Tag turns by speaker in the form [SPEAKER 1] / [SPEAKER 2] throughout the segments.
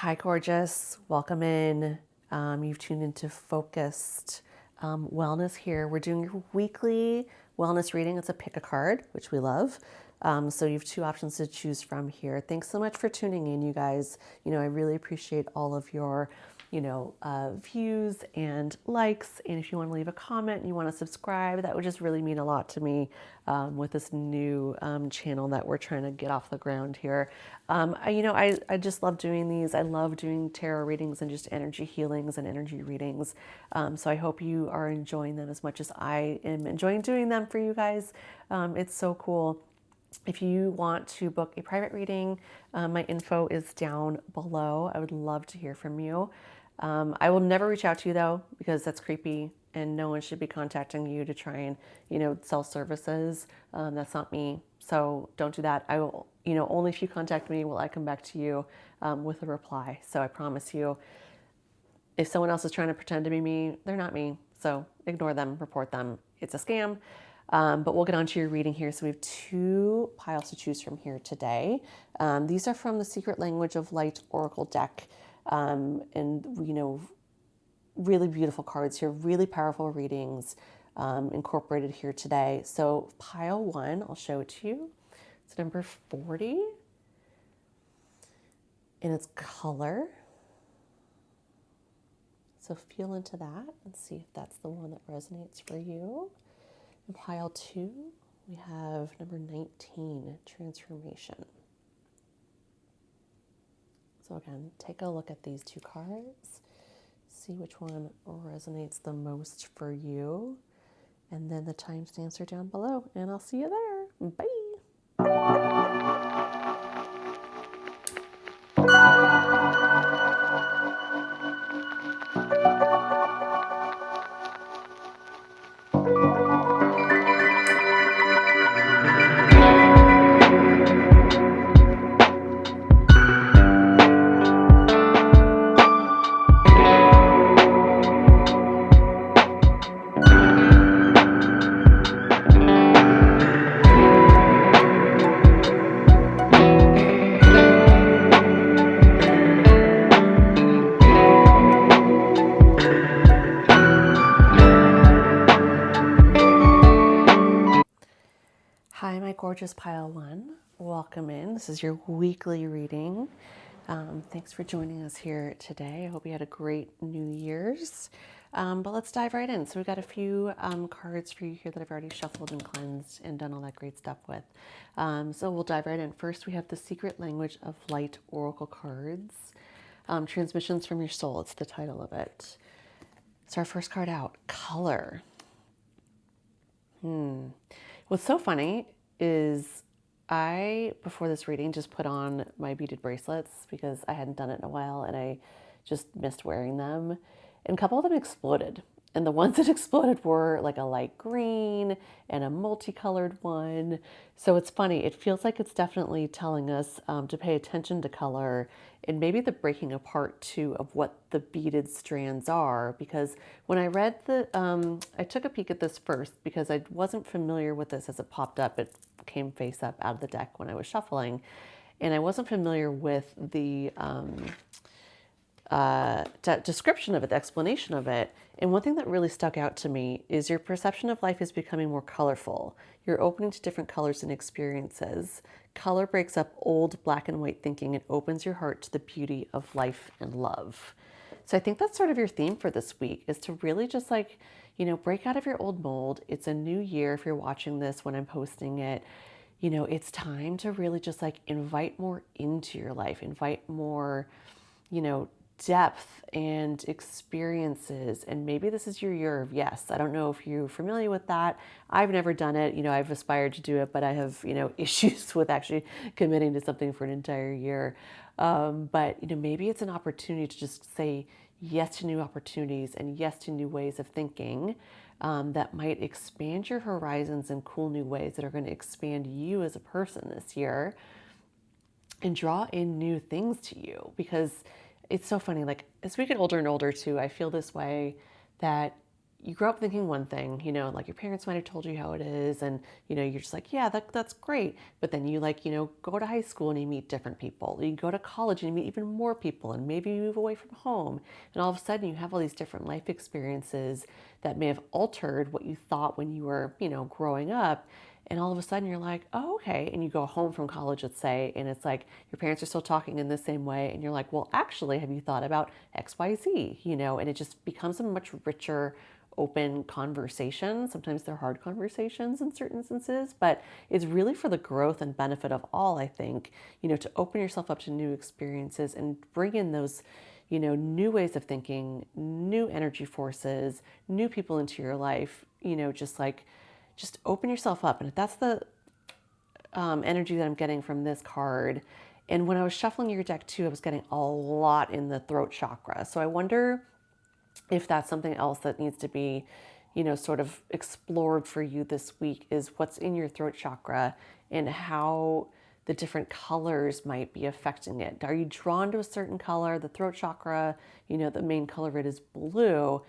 [SPEAKER 1] Hi, gorgeous. Welcome in. You've tuned into Focused Wellness here. We're doing your weekly wellness reading. It's a pick a card, which we love. So you have two options to choose from here. Thanks so much for tuning in, you guys. I really appreciate all of your, views and likes. And if you want to leave a comment and you want to subscribe, that would just really mean a lot to me with this new channel that we're trying to get off the ground here. I just love doing these. I love doing tarot readings and just energy healings and energy readings. So I hope you are enjoying them as much as I am enjoying doing them for you guys. It's so cool. If you want to book a private reading, my info is down below. I would love to hear from you. I will never reach out to you though, because that's creepy and no one should be contacting you to try and, sell services. That's not me. So don't do that. I will, only if you contact me will I come back to you with a reply. So I promise you, if someone else is trying to pretend to be me, they're not me. So ignore them, report them. It's a scam. But we'll get on to your reading here. So we have two piles to choose from here today. These are from the Secret Language of Light Oracle deck. And, really beautiful cards here, really powerful readings incorporated here today. So pile one, I'll show it to you. It's number 40. And it's color. So feel into that and see if that's the one that resonates for you. In pile two, we have number 19, transformation. So again, take a look at these two cards, see which one resonates the most for you, and then the timestamps are down below, and I'll see you there. Bye. Hi, my gorgeous pile one. Welcome in. This is your weekly reading. Thanks for joining us here today. I hope you had a great New Year's. But let's dive right in. So we've got a few cards for you here that I've already shuffled and cleansed and done all that great stuff with. So we'll dive right in. First, we have the Secret Language of Light Oracle cards. Transmissions from Your Soul. It's the title of it. So our first card out, color. What's so funny is I, before this reading, just put on my beaded bracelets because I hadn't done it in a while and I just missed wearing them. And a couple of them exploded. And the ones that exploded were like a light green and a multicolored one. So it's funny. It feels like it's definitely telling us to pay attention to color and maybe the breaking apart too of what the beaded strands are. Because when I read I took a peek at this first because I wasn't familiar with this as it popped up. It came face up out of the deck when I was shuffling. And I wasn't familiar with the description of it, the explanation of it. And one thing that really stuck out to me is your perception of life is becoming more colorful. You're opening to different colors and experiences. Color breaks up old black and white thinking and opens your heart to the beauty of life and love. So I think that's sort of your theme for this week, is to really just break out of your old mold. It's a new year. If you're watching this when I'm posting it, it's time to really just invite more into your life, invite more, depth and experiences. And maybe this is your year of yes. I don't know if you're familiar with that. I've never done it. I've aspired to do it, but I have, issues with actually committing to something for an entire year. But maybe it's an opportunity to just say yes to new opportunities and yes to new ways of thinking that might expand your horizons in cool new ways that are going to expand you as a person this year and draw in new things to you. Because it's so funny, as we get older and older too, I feel this way that, you grow up thinking one thing, like your parents might have told you how it is, and you're just like, yeah, that's great. But then you like, go to high school and you meet different people. You go to college and you meet even more people, and maybe you move away from home, and all of a sudden you have all these different life experiences that may have altered what you thought when you were, growing up. And all of a sudden you're like, oh, okay. And you go home from college, let's say, and it's like your parents are still talking in the same way. And you're like, well, actually, have you thought about XYZ? And it just becomes a much richer, open conversation. Sometimes they're hard conversations in certain instances, but it's really for the growth and benefit of all, I think, to open yourself up to new experiences and bring in those, new ways of thinking, new energy forces, new people into your life, just open yourself up. And if that's the energy that I'm getting from this card, and when I was shuffling your deck too, I was getting a lot in the throat chakra. So I wonder if that's something else that needs to be, sort of explored for you this week, is what's in your throat chakra and how the different colors might be affecting it. Are you drawn to a certain color? The throat chakra, the main color of it is blue,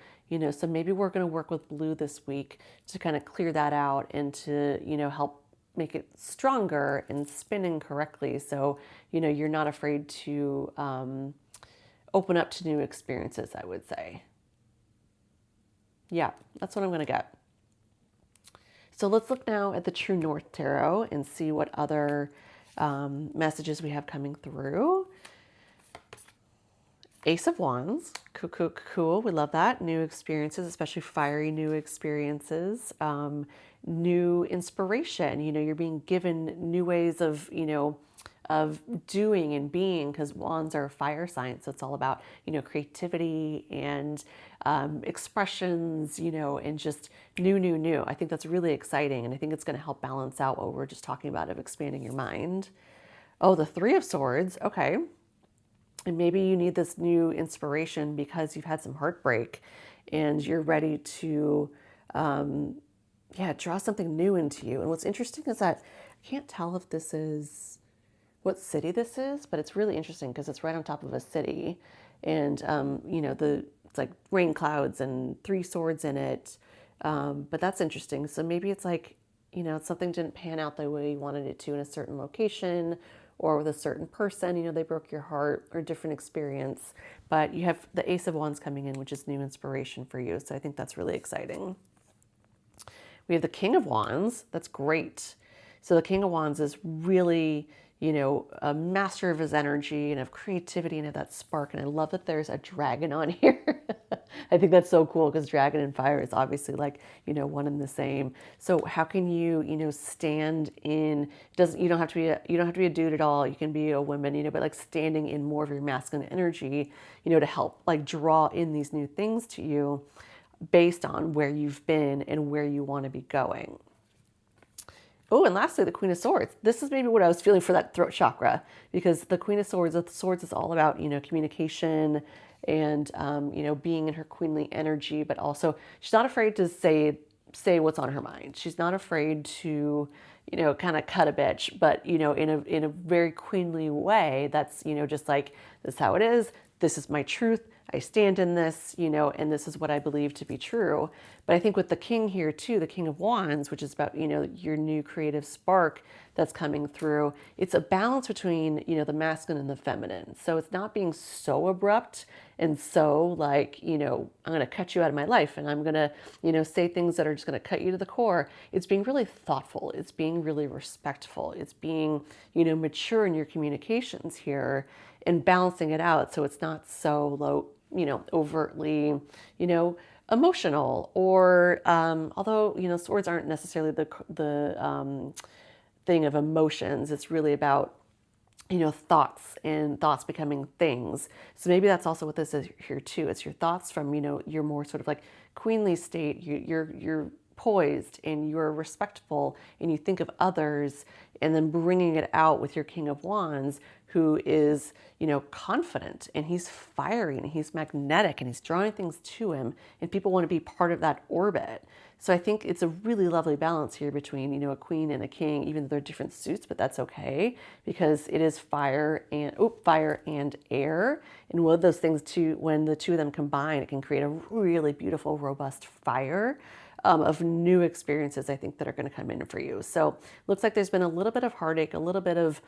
[SPEAKER 1] so maybe we're going to work with blue this week to kind of clear that out and to, help make it stronger and spinning correctly. So, you're not afraid to open up to new experiences, I would say. Yeah, that's what I'm going to get. So let's look now at the True North Tarot and see what other messages we have coming through. Ace of Wands, cool. We love that. New experiences, especially fiery new experiences. New inspiration. You're being given new ways of, of doing and being, because wands are a fire sign. So it's all about, creativity and expressions, and just new. I think that's really exciting. And I think it's going to help balance out what we're just talking about of expanding your mind. Oh, the Three of Swords. Okay. And maybe you need this new inspiration because you've had some heartbreak and you're ready to, draw something new into you. And what's interesting is that I can't tell if this is what city this is, but it's really interesting because it's right on top of a city. And, it's like rain clouds and three swords in it. But that's interesting. So maybe it's like, something didn't pan out the way you wanted it to in a certain location, or with a certain person, they broke your heart, or different experience. But you have the Ace of Wands coming in, which is new inspiration for you. So I think that's really exciting. We have the King of Wands. That's great. So the King of Wands is really, a master of his energy and of creativity and of that spark. And I love that there's a dragon on here. I think that's so cool because dragon and fire is obviously like, one and the same. So how can you, stand in, you don't have to be a dude at all. You can be a woman, but like standing in more of your masculine energy, to help like draw in these new things to you based on where you've been and where you want to be going. Oh, and lastly, the Queen of Swords. This is maybe what I was feeling for that throat chakra, because the Queen of Swords is all about, communication and, being in her queenly energy, but also she's not afraid to say what's on her mind. She's not afraid to, kind of cut a bitch, but, in a very queenly way. That's, just like, this is how it is. This is my truth. I stand in this, and this is what I believe to be true. But I think with the King here too, the King of Wands, which is about, your new creative spark that's coming through, it's a balance between, the masculine and the feminine. So it's not being so abrupt and so like, I'm going to cut you out of my life and I'm going to, say things that are just going to cut you to the core. It's being really thoughtful. It's being really respectful. It's being, mature in your communications here and balancing it out. So it's not so low, overtly, emotional, or although swords aren't necessarily the thing of emotions. It's really about thoughts, and thoughts becoming things. So maybe that's also what this is here too. It's your thoughts from your more sort of like queenly state. You're poised and you're respectful and you think of others, and then bringing it out with your King of Wands, who is, confident, and he's fiery and he's magnetic and he's drawing things to him, and people want to be part of that orbit. So I think it's a really lovely balance here between, a queen and a king, even though they're different suits, but that's okay because it is fire and air. And one of those things too, when the two of them combine, it can create a really beautiful, robust fire of new experiences, I think, that are going to come in for you. So looks like there's been a little bit of heartache, a little bit of,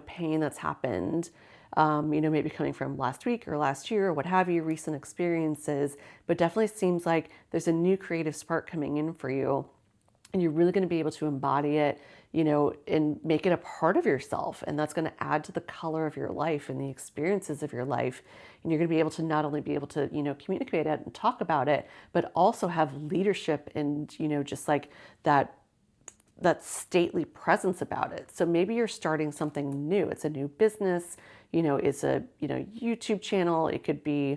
[SPEAKER 1] pain that's happened, maybe coming from last week or last year or what have you, recent experiences, but definitely seems like there's a new creative spark coming in for you. And you're really going to be able to embody it, and make it a part of yourself. And that's going to add to the color of your life and the experiences of your life. And you're going to be able to not only be able to, communicate it and talk about it, but also have leadership and, just like that stately presence about it. So maybe you're starting something new. It's a new business, it's a, YouTube channel. It could be,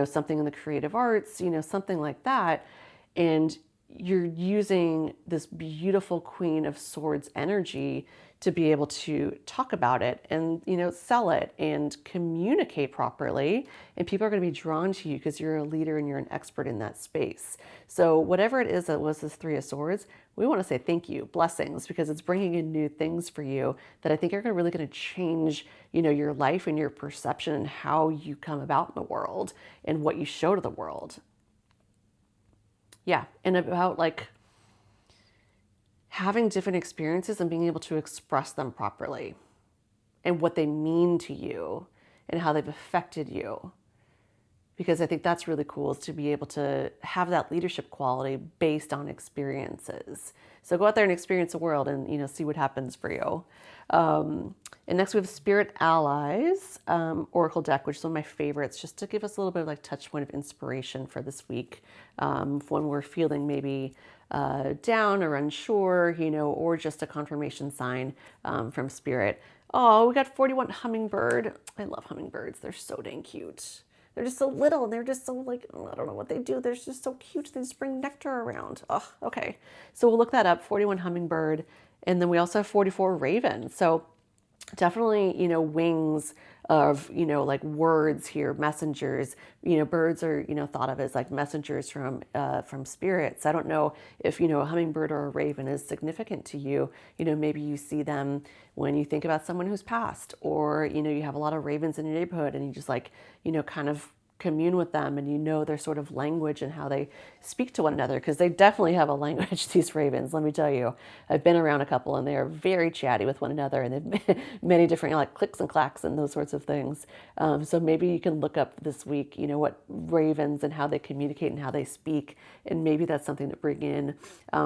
[SPEAKER 1] something in the creative arts, something like that. And you're using this beautiful Queen of Swords energy to be able to talk about it and, sell it and communicate properly. And people are going to be drawn to you because you're a leader and you're an expert in that space. So whatever it is that was this Three of Swords, we want to say thank you, blessings, because it's bringing in new things for you that I think are really going to change, your life and your perception and how you come about in the world and what you show to the world. Yeah, and about like having different experiences and being able to express them properly and what they mean to you and how they've affected you. Because I think that's really cool, is to be able to have that leadership quality based on experiences. So go out there and experience the world and, see what happens for you. And next we have Spirit Allies Oracle deck, which is one of my favorites, just to give us a little bit of like touch point of inspiration for this week, when we're feeling maybe down or unsure, or just a confirmation sign from Spirit. Oh, we got 41 hummingbird. I love hummingbirds. They're so dang cute. They're just so little, and they're just so like, I don't know what they do. They're just so cute. They just bring nectar around. Oh, okay. So we'll look that up, 41 hummingbird. And then we also have 44 raven. So definitely, wings of, like words here, messengers. Birds are, thought of as like messengers from spirits. I don't know if, a hummingbird or a raven is significant to you. Maybe you see them when you think about someone who's passed, or, you have a lot of ravens in your neighborhood and you just like, kind of commune with them, and their sort of language and how they speak to one another, because they definitely have a language, these ravens, let me tell you. I've been around a couple and they are very chatty with one another, and they've many different like clicks and clacks and those sorts of things. So maybe you can look up this week, what ravens and how they communicate and how they speak, and maybe that's something to bring in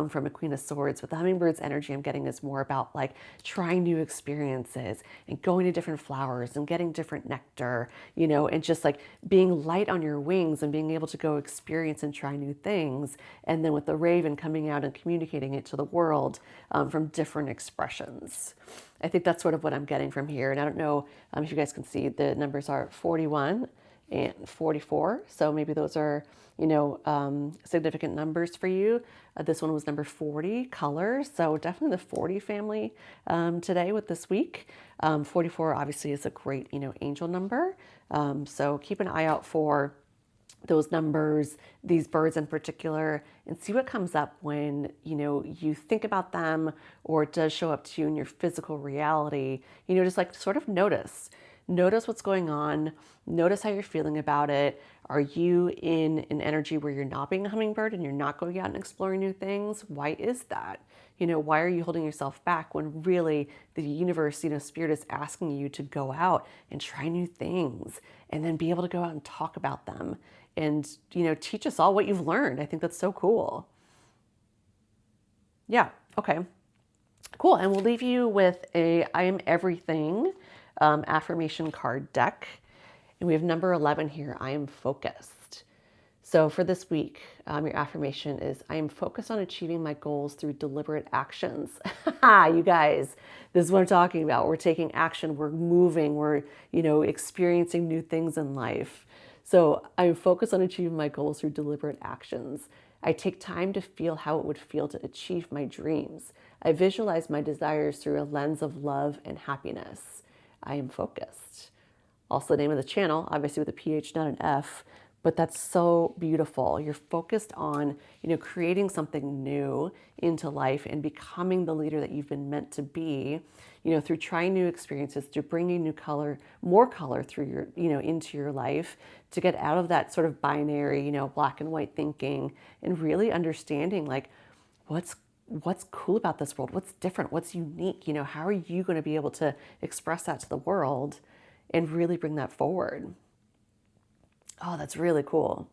[SPEAKER 1] from a Queen of Swords. But the hummingbird's energy I'm getting is more about like trying new experiences and going to different flowers and getting different nectar, and just like being light on your wings and being able to go experience and try new things. And then with the raven coming out and communicating it to the world from different expressions. I think that's sort of what I'm getting from here. And I don't know if you guys can see, the numbers are 41 and 44. So maybe those are, significant numbers for you. This one was number 40, color. So definitely the 40 family today with this week. 44 obviously is a great, angel number. So keep an eye out for those numbers, these birds in particular, and see what comes up when, you think about them, or it does show up to you in your physical reality. Just like sort of notice what's going on, notice how you're feeling about it. Are you in an energy where you're not being a hummingbird and you're not going out and exploring new things? Why is that? Why are you holding yourself back when really the universe, Spirit is asking you to go out and try new things and then be able to go out and talk about them and, teach us all what you've learned. I think that's so cool. Yeah. Okay. Cool. And we'll leave you with a I Am Everything affirmation card deck. And we have number 11 here. I am focused. So for this week, your affirmation is, I am focused on achieving my goals through deliberate actions. You guys, this is what I'm talking about. We're taking action. We're moving. We're, experiencing new things in life. So I'm focused on achieving my goals through deliberate actions. I take time to feel how it would feel to achieve my dreams. I visualize my desires through a lens of love and happiness. I am focused. Also the name of the channel, obviously with a PH, not an F, but that's so beautiful. You're focused on, creating something new into life and becoming the leader that you've been meant to be, through trying new experiences, through bringing new color, more color through your, into your life, to get out of that sort of binary, black and white thinking, and really understanding like what's cool about this world, what's different, what's unique, how are you going to be able to express that to the world and really bring that forward. Oh, that's really cool.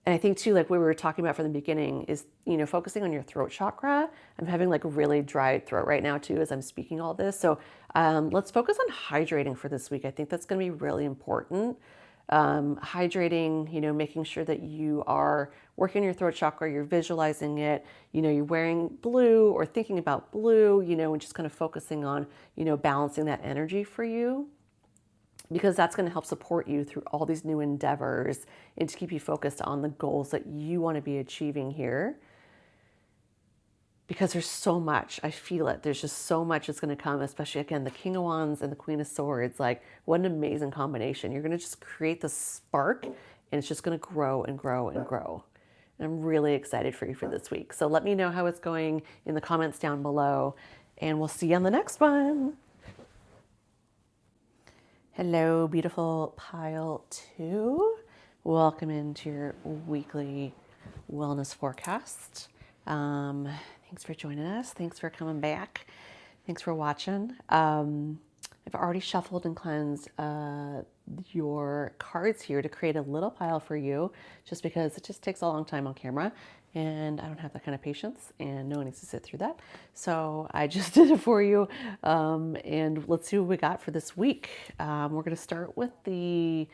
[SPEAKER 1] And I think too, like we were talking about from the beginning is, focusing on your throat chakra. I'm having like a really dry throat right now too, as I'm speaking all this. So let's focus on hydrating for this week. I think that's going to be really important. Hydrating, making sure that you are working your throat chakra, you're visualizing it, you're wearing blue or thinking about blue, and just kind of focusing on, balancing that energy for you, because that's going to help support you through all these new endeavors and to keep you focused on the goals that you want to be achieving here. Because there's so much, I feel it. There's just so much that's going to come, especially again, the King of Wands and the Queen of Swords. Like, what an amazing combination. You're going to just create the spark and it's just going to grow and grow and grow. And I'm really excited for you for this week. So let me know how it's going in the comments down below, and we'll see you on the next one. Hello, beautiful pile 2. Welcome into your weekly wellness forecast. Thanks for joining us. Thanks for coming back. Thanks for watching. I've already shuffled and cleansed your cards here to create a little pile for you, just because it just takes a long time on camera and I don't have that kind of patience and no one needs to sit through that. So I just did it for you. And let's see what we got for this week. We're going to start with the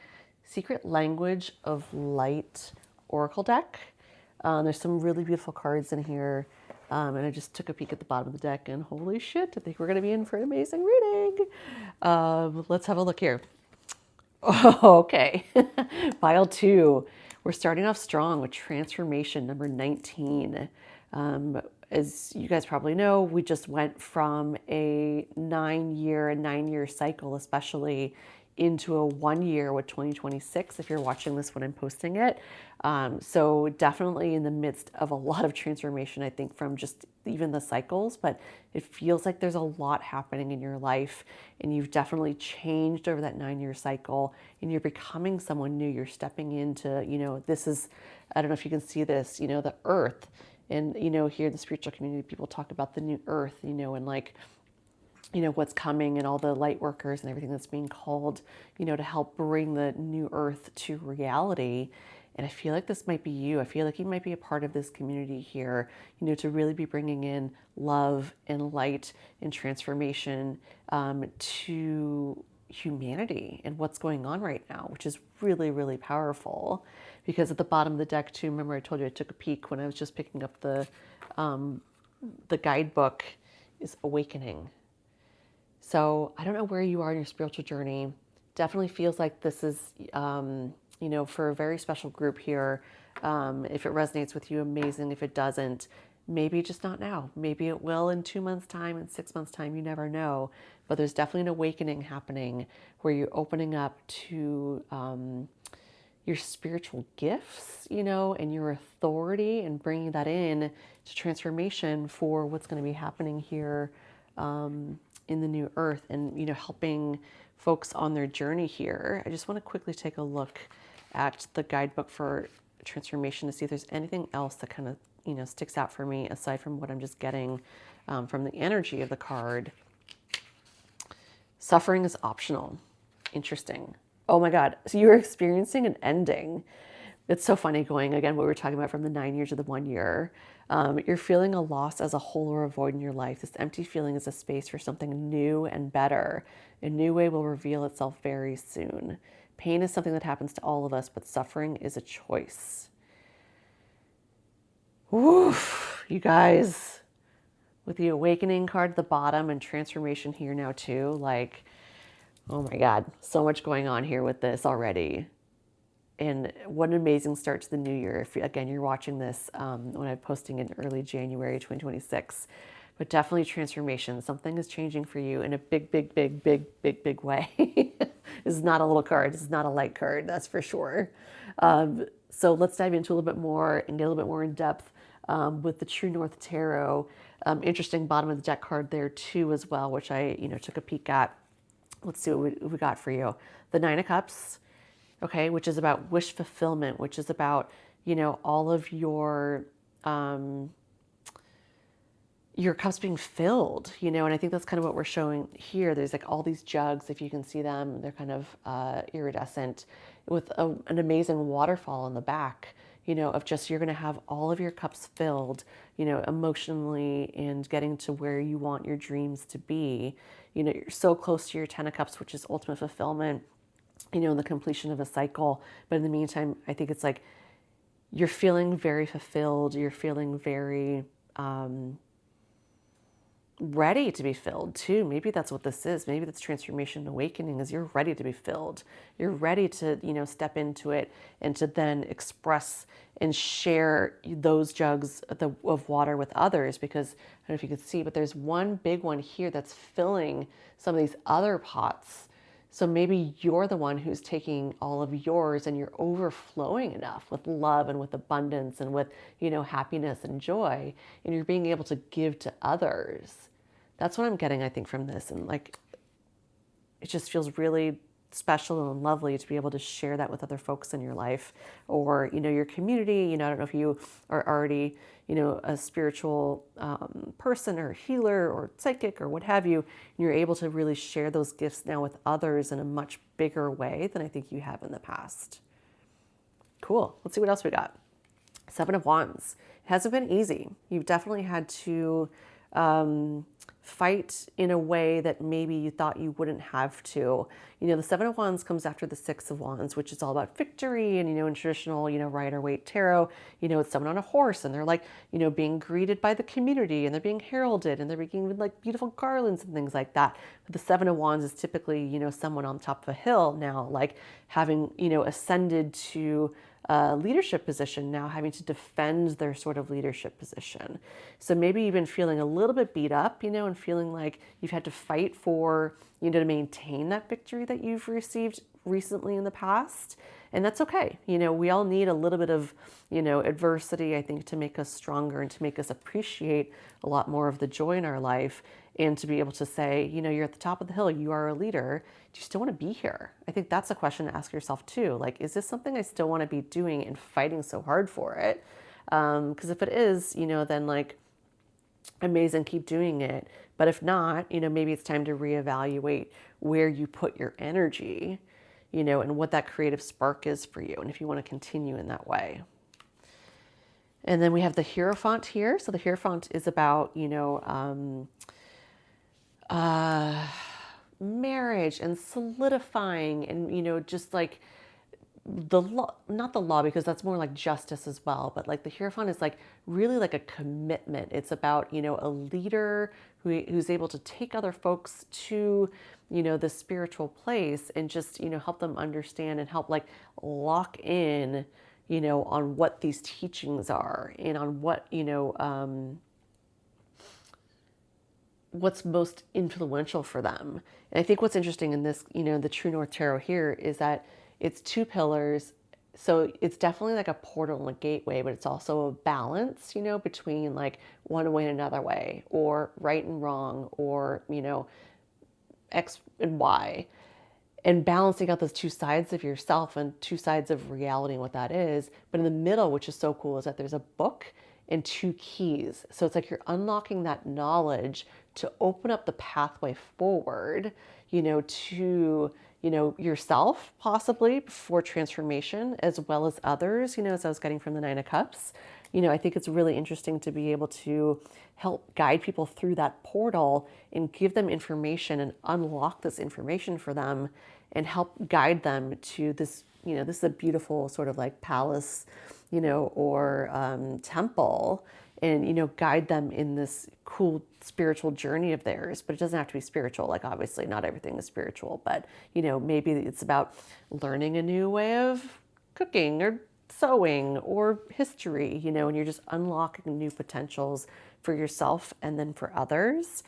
[SPEAKER 1] Secret Language of Light Oracle deck. There's some really beautiful cards in here. And I just took a peek at the bottom of the deck and holy shit, I think we're going to be in for an amazing reading. Let's have a look here. Oh, okay. Pile 2. We're starting off strong with transformation number 19. As you guys probably know, we just went from a 9-year cycle, especially into a 1 year with 2026, if you're watching this when I'm posting it. So definitely in the midst of a lot of transformation, I think, from just even the cycles, but it feels like there's a lot happening in your life and you've definitely changed over that 9-year cycle and you're becoming someone new. You're stepping into, this is, I don't know if you can see this, the earth. And, here in the spiritual community, people talk about the new earth, and like, what's coming and all the light workers and everything that's being called, to help bring the new earth to reality. And I feel like this might be you. I feel like you might be a part of this community here, to really be bringing in love and light and transformation to humanity and what's going on right now, which is really, really powerful. Because at the bottom of the deck too, remember I told you I took a peek when I was just picking up the guidebook, is awakening. So I don't know where you are in your spiritual journey. Definitely feels like this is, for a very special group here. If it resonates with you, amazing. If it doesn't, maybe just not now. Maybe it will in 2 months' time, in 6 months' time, you never know. But there's definitely an awakening happening where you're opening up to your spiritual gifts, and your authority, and bringing that in to transformation for what's going to be happening here in the new earth, and helping folks on their journey here. I just want to quickly take a look at the guidebook for transformation to see if there's anything else that kind of sticks out for me aside from what I'm just getting from the energy of the card. Suffering is optional. Interesting. Oh my God. So you're experiencing an ending. It's so funny going, again, what we were talking about from the 9 years to the 1 year. You're feeling a loss as a hole or a void in your life. This empty feeling is a space for something new and better. A new way will reveal itself very soon. Pain is something that happens to all of us, but suffering is a choice. Oof, you guys, with the awakening card at the bottom and transformation here now too, like, oh my God, so much going on here with this already. And what an amazing start to the new year. If, again, you're watching this when I'm posting in early January 2026. But definitely transformation. Something is changing for you in a big, big, big, big, big, big way. This is not a little card. This is not a light card, that's for sure. So let's dive into a little bit more and get a little bit more in depth with the True North Tarot. Interesting bottom of the deck card there too as well, which I took a peek at. Let's see what we got for you. The Nine of Cups, okay, which is about wish fulfillment, which is about, all of your cups being filled, and I think that's kind of what we're showing here. There's like all these jugs, if you can see them, they're kind of iridescent with an amazing waterfall in the back, of just you're going to have all of your cups filled, emotionally and getting to where you want your dreams to be. You're so close to your Ten of Cups, which is ultimate fulfillment, in the completion of a cycle. But in the meantime, I think it's like you're feeling very fulfilled. You're feeling very ready to be filled too. Maybe that's what this is. Maybe that's transformation and awakening, is you're ready to be filled. You're ready to, step into it and to then express and share those jugs of water with others. Because I don't know if you can see, but there's one big one here that's filling some of these other pots. So maybe you're the one who's taking all of yours and you're overflowing enough with love and with abundance and with, happiness and joy, and you're being able to give to others. That's what I'm getting, I think, from this. And like, it just feels really special and lovely to be able to share that with other folks in your life or, your community. I don't know if you are already, a spiritual person or healer or psychic or what have you, and you're able to really share those gifts now with others in a much bigger way than I think you have in the past. Cool. Let's see what else we got. Seven of Wands. It hasn't been easy. You've definitely had to fight in a way that maybe you thought you wouldn't have to. The Seven of Wands comes after the Six of Wands, which is all about victory. And, in traditional, Rider-Waite tarot, it's someone on a horse and they're like, being greeted by the community and they're being heralded and they're making like beautiful garlands and things like that. But the Seven of Wands is typically, someone on top of a hill now, like having, ascended to leadership position, now having to defend their sort of leadership position. So maybe you've been feeling a little bit beat up, and feeling like you've had to fight for, to maintain that victory that you've received recently in the past. And that's okay. We all need a little bit of, adversity, I think, to make us stronger and to make us appreciate a lot more of the joy in our life. And to be able to say, you're at the top of the hill, you are a leader. Do you still want to be here? I think that's a question to ask yourself too. Like, is this something I still want to be doing and fighting so hard for it? Because if it is, then like, amazing, keep doing it. But if not, maybe it's time to reevaluate where you put your energy, and what that creative spark is for you. And if you want to continue in that way. And then we have the Hierophant here. So the Hierophant is about, marriage and solidifying and, just like the law, not the law, because that's more like justice as well. But like the Hierophant is like really like a commitment. It's about, a leader who's able to take other folks to, the spiritual place and just, help them understand and help like lock in, on what these teachings are and on what, what's most influential for them. And I think what's interesting in this, the True North Tarot here is that it's two pillars. So it's definitely like a portal and a gateway, but it's also a balance, between like one way and another way, or right and wrong, or, X and Y. And balancing out those two sides of yourself and two sides of reality and what that is. But in the middle, which is so cool, is that there's a book and two keys. So it's like you're unlocking that knowledge to open up the pathway forward, to, yourself possibly for transformation, as well as others, as I was getting from the Nine of Cups. I think it's really interesting to be able to help guide people through that portal and give them information and unlock this information for them and help guide them to this, this is a beautiful sort of like palace, or temple, and, guide them in this cool spiritual journey of theirs. But it doesn't have to be spiritual. Like, obviously not everything is spiritual, but, maybe it's about learning a new way of cooking or sewing or history, and you're just unlocking new potentials for yourself and then for others,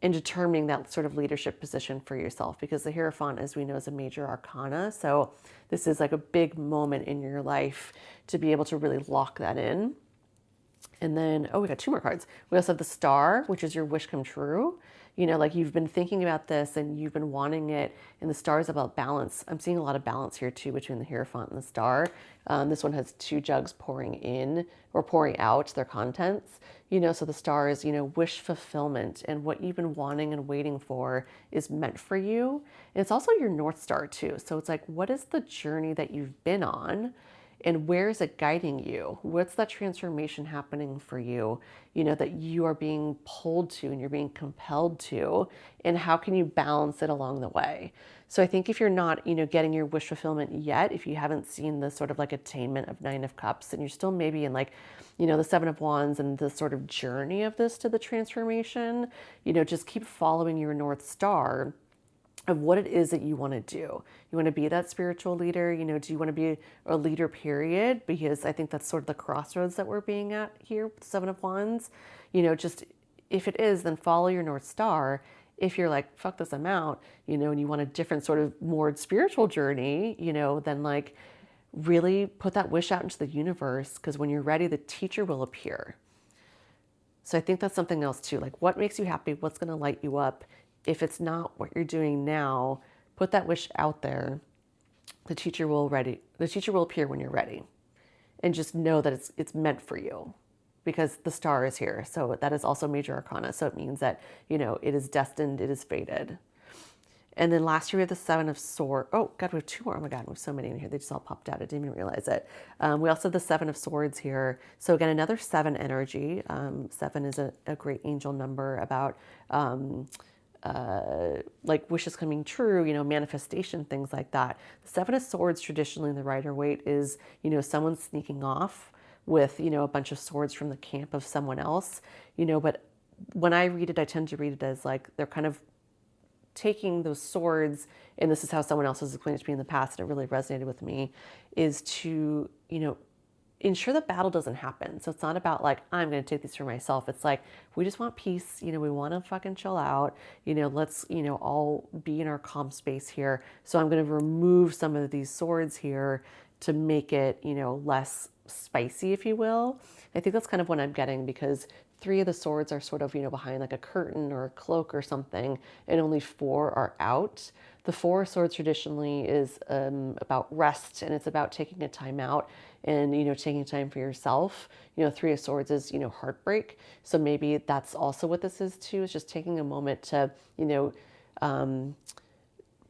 [SPEAKER 1] and determining that sort of leadership position for yourself, because the Hierophant, as we know, is a major arcana. So this is like a big moment in your life to be able to really lock that in. And then, we got 2 more cards. We also have the Star, which is your wish come true. Like you've been thinking about this and you've been wanting it, and the Star is about balance. I'm seeing a lot of balance here too between the Hierophant and the Star. This one has 2 jugs pouring in or pouring out their contents. So the Star is, wish fulfillment, and what you've been wanting and waiting for is meant for you. And it's also your North Star too. So it's like, what is the journey that you've been on? And where is it guiding you? What's that transformation happening for you, that you are being pulled to and you're being compelled to? And how can you balance it along the way? So I think if you're not, getting your wish fulfillment yet, if you haven't seen the sort of like attainment of 9 of Cups, and you're still maybe in like, the 7 of Wands and the sort of journey of this to the transformation, just keep following your North Star of what it is that you want to do. You want to be that spiritual leader, do you want to be a leader, period? Because I think that's sort of the crossroads that we're being at here with the 7 of Wands. Just if it is, then follow your North Star. If you're like, fuck this, I'm out, and you want a different sort of more spiritual journey, then like really put that wish out into the universe, because when you're ready, the teacher will appear. So I think that's something else too. Like, what makes you happy? What's going to light you up? If it's not what you're doing now, put that wish out there. The teacher will appear when you're ready. And just know that it's meant for you, because the Star is here. So that is also major arcana. So it means that, it is destined, it is fated. And then last year we had the 7 of Swords. Oh God, we have 2 more. Oh my God, we have so many in here. They just all popped out. I didn't even realize it. We also have the 7 of Swords here. So again, another 7 energy. 7 is a great angel number about like wishes coming true, manifestation, things like that. The 7 of Swords traditionally in the Rider-Waite is, someone sneaking off with, a bunch of swords from the camp of someone else, but when I read it, I tend to read it as like they're kind of taking those swords, and this is how someone else has explained it to me in the past, and it really resonated with me, is to, ensure the battle doesn't happen. So it's not about like, I'm going to take these for myself. It's like, we just want peace. We want to fucking chill out. Let's, all be in our calm space here. So I'm going to remove some of these swords here to make it, less spicy, if you will. I think that's kind of what I'm getting, because 3 of the swords are sort of, behind like a curtain or a cloak or something, and only 4 are out. The 4 of Swords traditionally is about rest, and it's about taking a time out and, taking time for yourself. 3 of Swords is, heartbreak. So maybe that's also what this is too, is just taking a moment to,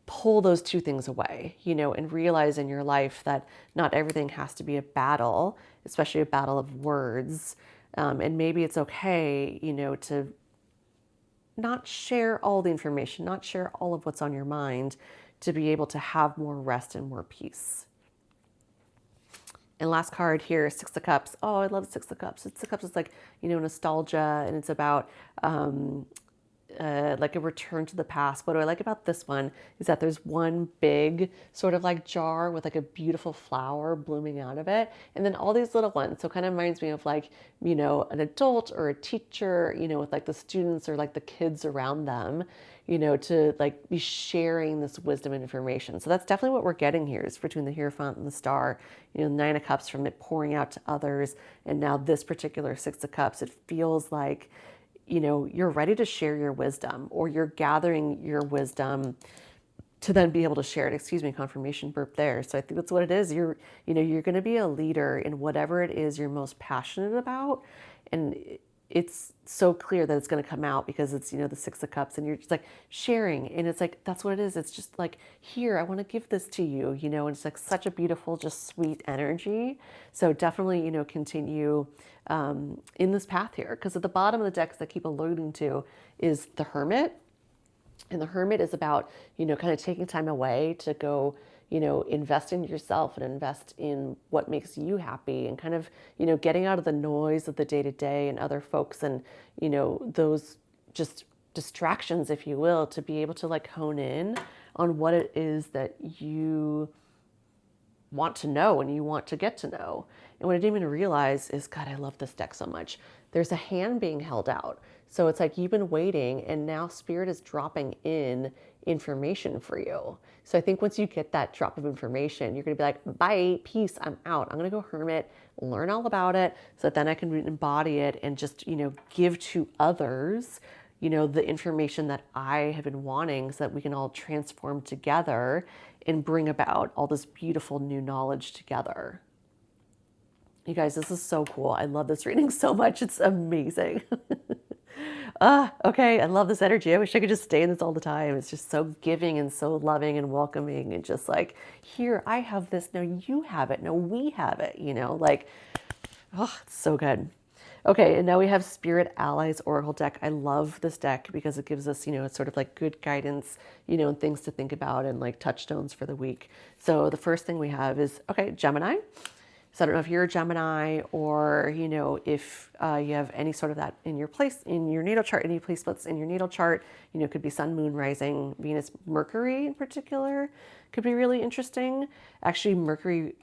[SPEAKER 1] pull those 2 things away, and realize in your life that not everything has to be a battle, especially a battle of words. And maybe it's okay, to not share all the information, not share all of what's on your mind, to be able to have more rest and more peace. And last card here, 6 of Cups. Oh, I love 6 of Cups. 6 of Cups is like, nostalgia, and it's about like a return to the past. What I like about this one is that there's one big sort of like jar with like a beautiful flower blooming out of it, and then all these little ones. So it kind of reminds me of like, an adult or a teacher, with like the students or like the kids around them, to like be sharing this wisdom and information. So that's definitely what we're getting here, is between the Hierophant and the Star, 9 of Cups from it pouring out to others. And now this particular 6 of Cups, it feels like, you're ready to share your wisdom, or you're gathering your wisdom to then be able to share it. Excuse me, confirmation burp there. So I think that's what it is. You're going to be a leader in whatever it is you're most passionate about. And it's so clear that it's going to come out, because it's, the 6 of Cups, and you're just like sharing. And it's like, that's what it is. It's just like, here, I want to give this to you, and it's like such a beautiful, just sweet energy. So definitely, continue in this path here, because at the bottom of the deck, that I keep alluding to, is the Hermit. And the Hermit is about, kind of taking time away to go, invest in yourself and invest in what makes you happy, and kind of, getting out of the noise of the day-to-day and other folks, and, those just distractions, if you will, to be able to like hone in on what it is that you want to know and you want to get to know. And what I didn't even realize is, God, I love this deck so much. There's a hand being held out. So it's like you've been waiting and now Spirit is dropping in information for you. So I think once you get that drop of information, you're going to be like, bye, peace, I'm out. I'm going to go hermit, learn all about it so that then I can embody it and just, give to others, the information that I have been wanting so that we can all transform together and bring about all this beautiful new knowledge together. You guys, this is so cool. I love this reading so much. It's amazing. Okay. I love this energy. I wish I could just stay in this all the time. It's just so giving and so loving and welcoming and just like, here, I have this. No, you have it. No, we have it. It's so good. Okay, and now we have Spirit Allies Oracle deck. I love this deck because it gives us, it's sort of like good guidance, and things to think about and like touchstones for the week. So the first thing we have is, okay, Gemini. So I don't know if you're a Gemini or, if you have any sort of that in your place, in your natal chart, any place splits in your natal chart, it could be Sun, Moon, Rising, Venus, Mercury in particular could be really interesting. Actually, Mercury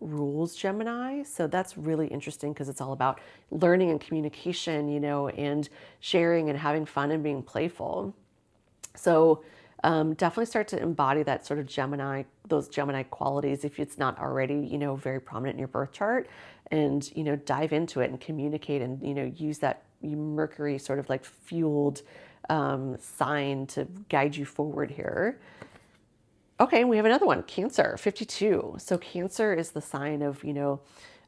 [SPEAKER 1] rules Gemini. So that's really interesting because it's all about learning and communication, and sharing and having fun and being playful. So definitely start to embody that sort of Gemini, those Gemini qualities if it's not already, very prominent in your birth chart, and, dive into it and communicate and, use that Mercury sort of like fueled sign to guide you forward here. Okay, we have another one, Cancer, 52. So Cancer is the sign of,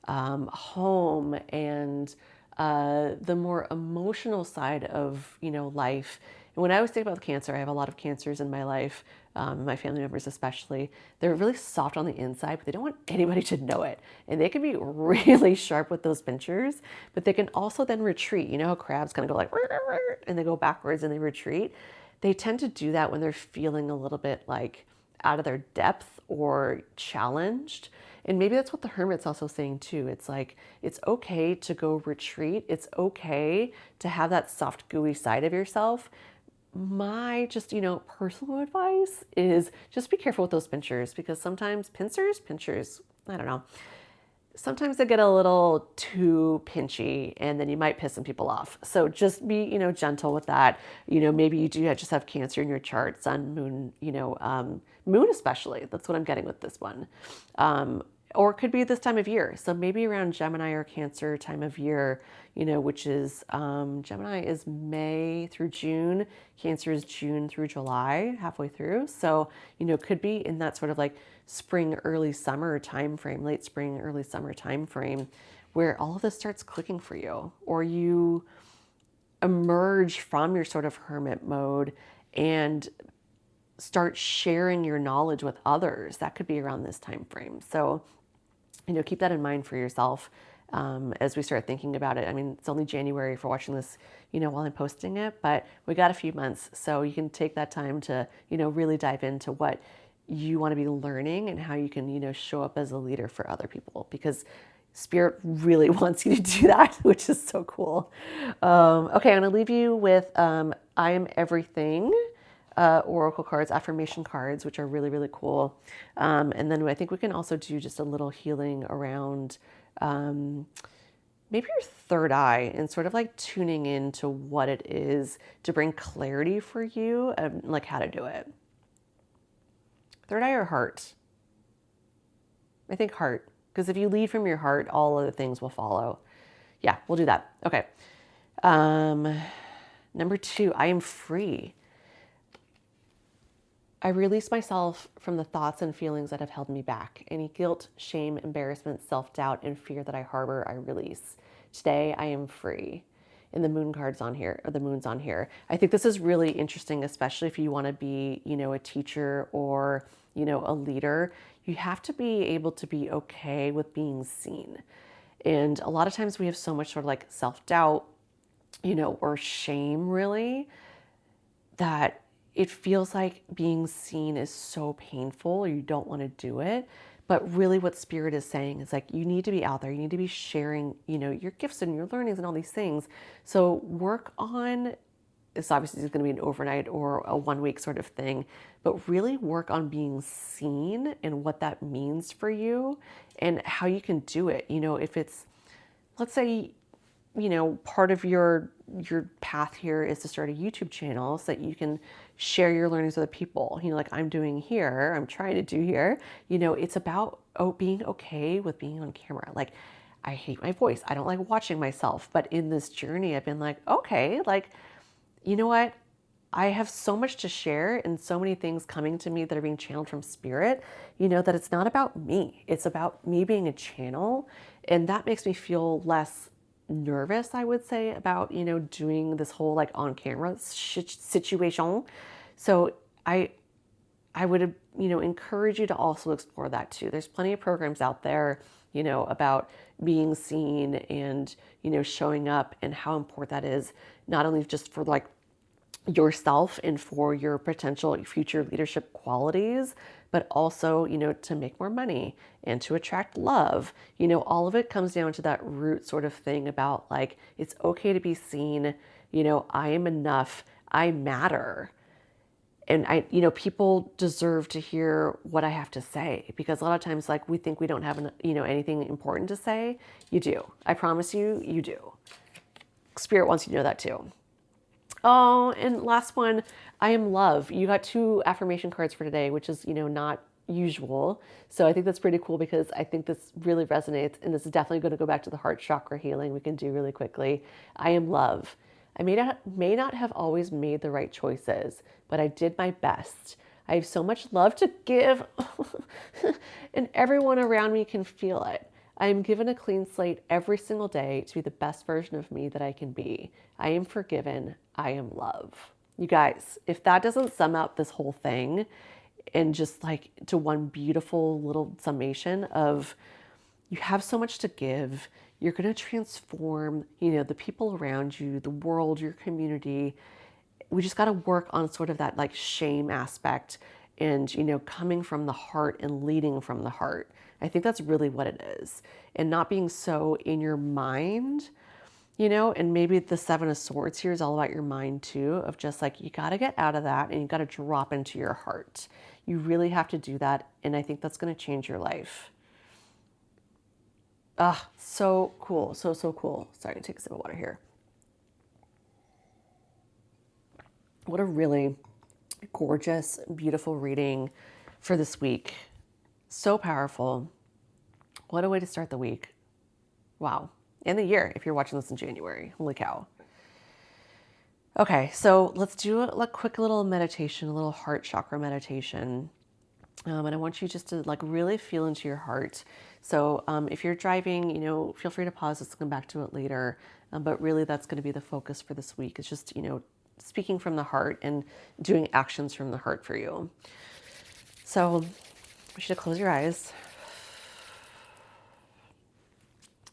[SPEAKER 1] home and the more emotional side of, life. And when I always think about Cancer, I have a lot of Cancers in my life, my family members especially. They're really soft on the inside, but they don't want anybody to know it. And they can be really sharp with those pinchers, but they can also then retreat. You know how crabs kind of go like, and they go backwards and they retreat? They tend to do that when they're feeling a little bit like out of their depth or challenged. And maybe that's what the Hermit's also saying too. It's like, it's okay to go retreat. It's okay to have that soft, gooey side of yourself. My just, personal advice is just be careful with those pinchers, because sometimes pinchers, I don't know. Sometimes they get a little too pinchy and then you might piss some people off. So just be, gentle with that. Maybe you do just have Cancer in your chart, Sun, Moon, Moon especially. That's what I'm getting with this one. Or it could be this time of year. So maybe around Gemini or Cancer time of year, which is Gemini is May through June. Cancer is June through July, halfway through. So, could be in that sort of like spring, early summer time frame, late spring, early summer time frame, where all of this starts clicking for you, or you emerge from your sort of hermit mode and start sharing your knowledge with others. That could be around this time frame. So, keep that in mind for yourself as we start thinking about it. I mean, it's only January for watching this, while I'm posting it, but we got a few months. So you can take that time to, really dive into what you want to be learning and how you can, show up as a leader for other people, because Spirit really wants you to do that, which is so cool. Okay, I'm going to leave you with I Am Everything. Oracle cards, affirmation cards, which are really, really cool. And then I think we can also do just a little healing around maybe your third eye and sort of like tuning into what it is to bring clarity for you, like how to do it. Third eye or heart? I think heart, because if you lead from your heart, all other things will follow. Yeah, we'll do that. Okay. Number 2, I am free. I release myself from the thoughts and feelings that have held me back. Any guilt, shame, embarrassment, self-doubt, and fear that I harbor, I release. Today, I am free. And the moon card's on here, or the moon's on here. I think this is really interesting, especially if you want to be, a teacher or, a leader. You have to be able to be okay with being seen. And a lot of times we have so much sort of like self-doubt, or shame really, that it feels like being seen is so painful, or you don't want to do it. But really what Spirit is saying is like, you need to be out there. You need to be sharing, your gifts and your learnings and all these things. So work on this obviously is going to be an overnight or a 1 week sort of thing, but really work on being seen and what that means for you and how you can do it. If it's, let's say, part of your path here is to start a YouTube channel so that you can share your learnings with other people. Like I'm doing here, I'm trying to do here. It's about being okay with being on camera. Like, I hate my voice. I don't like watching myself. But in this journey, I've been like, okay, like, you know what? I have so much to share and so many things coming to me that are being channeled from spirit, that it's not about me. It's about me being a channel. And that makes me feel less nervous, I would say, about, doing this whole like on camera situation. So I would, encourage you to also explore that too. There's plenty of programs out there, about being seen and, showing up and how important that is, not only just for like yourself and for your potential future leadership qualities, but also, to make more money and to attract love. All of it comes down to that root sort of thing about like, it's okay to be seen. I am enough. I matter. And people deserve to hear what I have to say, because a lot of times, like, we think we don't have, anything important to say. You do. I promise you, you do. Spirit wants you to know that too. Oh, and last one, I am love. You got 2 affirmation cards for today, which is, not usual. So I think that's pretty cool, because I think this really resonates, and this is definitely going to go back to the heart chakra healing we can do really quickly. I am love. I may not have always made the right choices, but I did my best. I have so much love to give, and everyone around me can feel it. I am given a clean slate every single day to be the best version of me that I can be. I am forgiven. I am love. You guys, if that doesn't sum up this whole thing and just like to one beautiful little summation of, you have so much to give, you're going to transform, the people around you, the world, your community. We just got to work on sort of that like shame aspect and, coming from the heart and leading from the heart. I think that's really what it is. And not being so in your mind, and maybe the 7 of Swords here is all about your mind too, of just like, you got to get out of that and you got to drop into your heart. You really have to do that. And I think that's going to change your life. Ah, so cool. So cool. Sorry, to take a sip of water here. What a really gorgeous, beautiful reading for this week. So powerful. What a way to start the week. Wow. And the year, if you're watching this in January. Holy cow. Okay, so let's do a quick little meditation, a little heart chakra meditation. And I want you just to like really feel into your heart. So if you're driving, feel free to pause. Let's come back to it later. But really, that's going to be the focus for this week. It's just, speaking from the heart and doing actions from the heart for you. So I want you to close your eyes.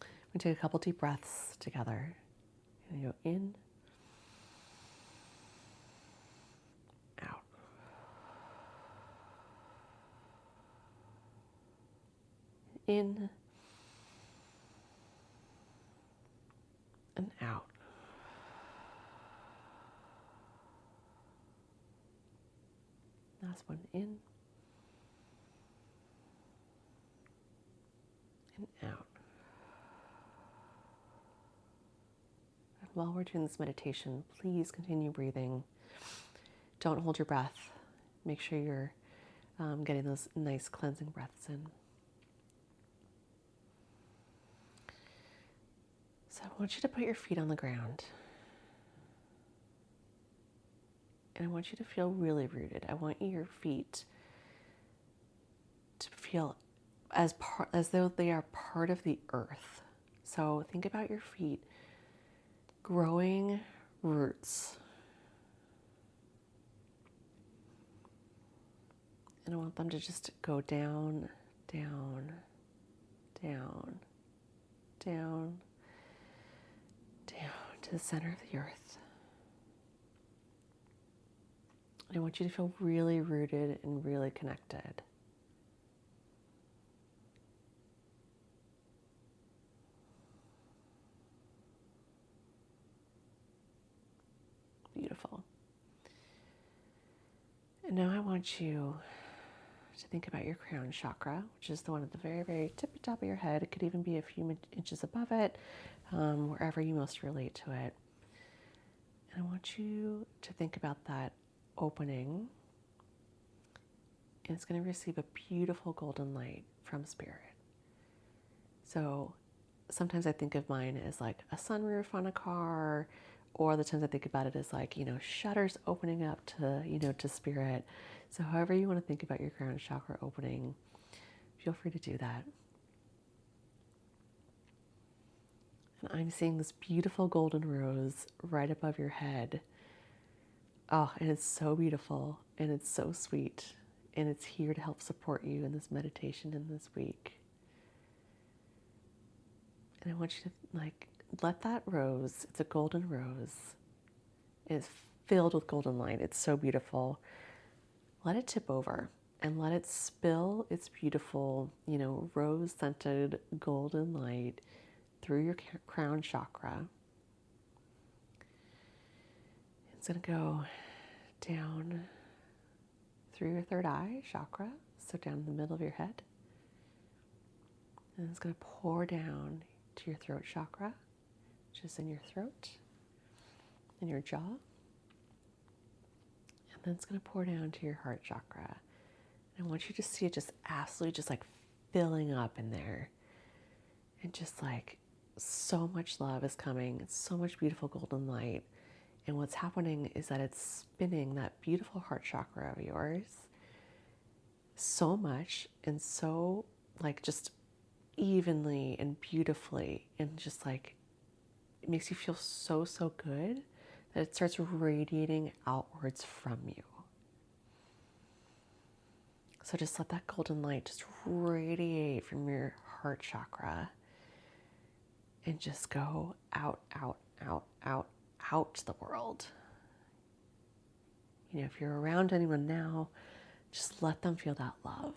[SPEAKER 1] We're going to take a couple deep breaths together. You're going to go in, out. In and out. Last one, in and out. And while we're doing this meditation, please continue breathing. Don't hold your breath. Make sure you're getting those nice cleansing breaths in. So I want you to put your feet on the ground. And I want you to feel really rooted. I want your feet to feel as though they are part of the earth. So think about your feet growing roots. And I want them to just go down, down, down, down, down to the center of the earth. I want you to feel really rooted and really connected. Beautiful. now I want you to think about your crown chakra, which is the one at the very, very tippy top of your head. It could even be a few inches above it, wherever you most relate to it. And I want you to think about that opening. And it's going to receive a beautiful golden light from Spirit. So sometimes I think of mine as like a sunroof on a car, or the times I think about it as like, shutters opening up to, to Spirit. So however you want to think about your crown chakra opening, feel free to do that. And I'm seeing this beautiful golden rose right above your head. Oh, and it's so beautiful and it's so sweet. And it's here to help support you in this meditation in this week. And I want you to let that rose, it's a golden rose. It's filled with golden light. It's so beautiful. Let it tip over and let it spill its beautiful, rose-scented golden light through your crown chakra. It's going to go down through your third eye chakra, so down in the middle of your head. And it's going to pour down to your throat chakra, which is in your throat, in your jaw. And then it's going to pour down to your heart chakra. And I want you to see it just absolutely just like filling up in there. And just like so much love is coming. It's so much beautiful golden light. And what's happening is that it's spinning that beautiful heart chakra of yours so much and so like just evenly and beautifully, and just like it makes you feel so, so good that it starts radiating outwards from you. So just let that golden light just radiate from your heart chakra and just go out, out, out, out, out to the world. If you're around anyone now, just let them feel that love.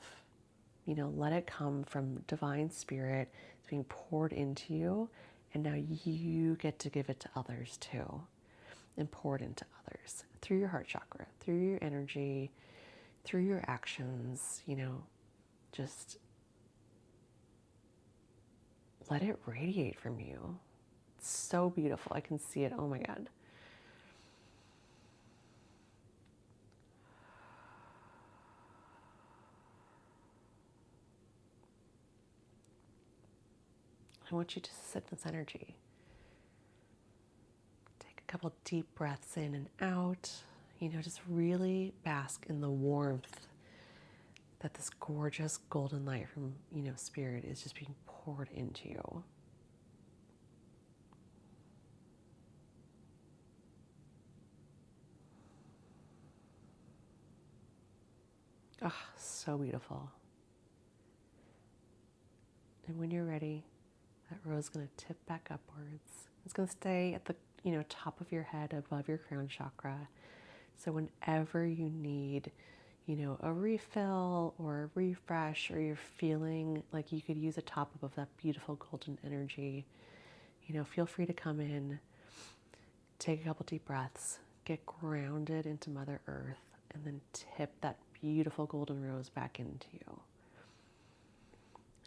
[SPEAKER 1] Let it come from divine spirit. It's being poured into you, and now you get to give it to others too, and pour it into others through your heart chakra, through your energy, through your actions. Just let it radiate from you. It's so beautiful. I can see it. Oh my God. I want you to sit in this energy. Take a couple deep breaths in and out. Just really bask in the warmth that this gorgeous golden light from, Spirit is just being poured into you. Ah, oh, so beautiful. And when you're ready, that rose is going to tip back upwards. It's going to stay at the, top of your head above your crown chakra. So whenever you need, a refill or a refresh, or you're feeling like you could use a top up of that beautiful golden energy, feel free to come in, take a couple deep breaths, get grounded into Mother Earth, and then tip that beautiful golden rose back into you.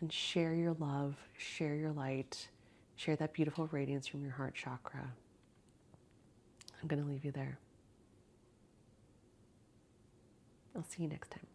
[SPEAKER 1] And share your love, share your light, share that beautiful radiance from your heart chakra. I'm going to leave you there. I'll see you next time.